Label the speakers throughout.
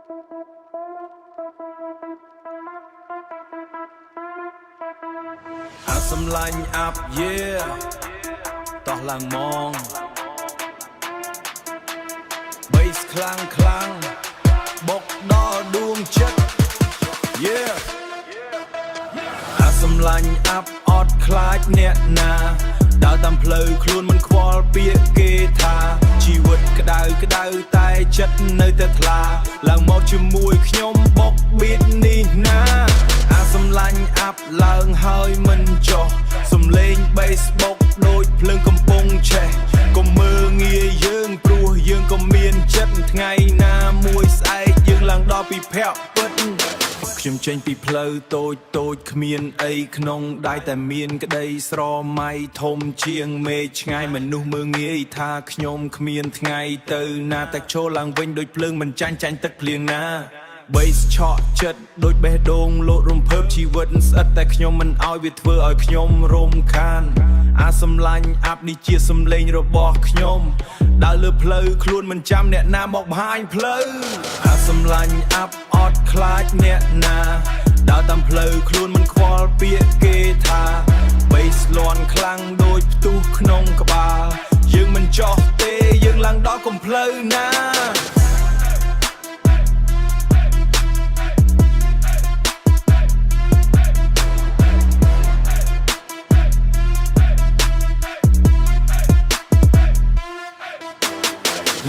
Speaker 1: Some line up, yeah តោះឡើងมอง bass ខ្លាំងបុកដល់ដួងចិត្ត yeah សំឡាញ់អាប់អត់ខ្លាចអ្នកណាដើរតាមផ្លូវខ្លួនមិនខ្វល់ពាក្យគេថាជីវិតក្តៅតែចិត្តនៅតែថ្លាឡើងមកជាមួយខ្ញុំបុកបៀតនេះណាសំឡាញ់អាប់ឡើងហើយមិនចុះសំលេង bass បុកដូចភ្លើងកំពុងឆេះកុំមើលងាយយើងព្រោះយើងក៏មានចិត្តថ្ងៃណាមួយស្អែកយើងឡើងដល់ពីភ័ក្រពិតខ្ញុំចេញពីផ្លូវតូចគ្មានអីក្នុងដៃតែមានក្តីស្រមៃធំជាងមេឃឆ្ងាយមនុស្សមើលងាយថាខ្ញុំគ្មានថ្ងៃទៅណាតែចូលឡើងវិញដូចភ្លើងមិនចាញ់ទឹកភ្លៀងណា bass ឆក់ចិត្តដូចបេះដូងលោតរំភើបជីវិតស្អិតតែខ្ញុំមិនអោយវាធ្វើឲ្យខ្ញុំរំខានសំឡាញ់អាប់នេះជាសំឡេងរបស់ខ្ញុំដើរលើផ្លូវខ្លួនមិនចាំអ្នកណាមកបង្ហាញផ្លូវសំឡាញ់អាប់អត់ខ្លាចអ្នកណាដើរតាមផ្លូវខ្លួនមិនខ្វល់ពាក្យគេថា bass លាន់ខ្លាំងដូចផ្ទុះក្នុងក្បាលយើងមិនចោះទេយើងឡើងដល់កំផ្លូវណា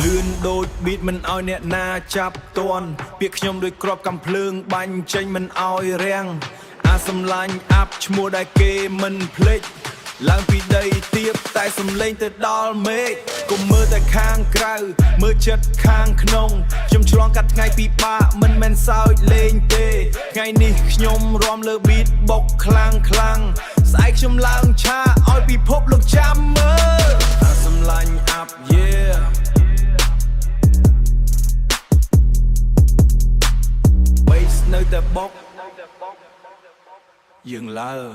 Speaker 1: លឿនដូច beat មិនអោយអ្នកណាចាប់ទាន់ពាក្យខ្ញុំដូចគ្រាប់កាំភ្លើងបាញ់ចេញមិនអោយរាំងសំឡាញ់អាប់ឈ្មោះដែលគេមិនភ្លេចឡើងពីដីទៀបតែសំឡេងទៅដល់មេឃកុំមើលតែខាងក្រៅមើលចិត្តខាងក្នុងខ្ញុំឆ្លងកាត់ថ្ងៃពិបាកមិនមែនសើចលេងទេថ្ងៃនេះខ្ញុំរាំលើ beat បុកខ្លាំងស្អែកខ្ញុំឡើងឆាឲ្យពិភពលោកចាំមើលសំឡាញ់អាប់ yeah bass នៅតែបុកយើងឡើង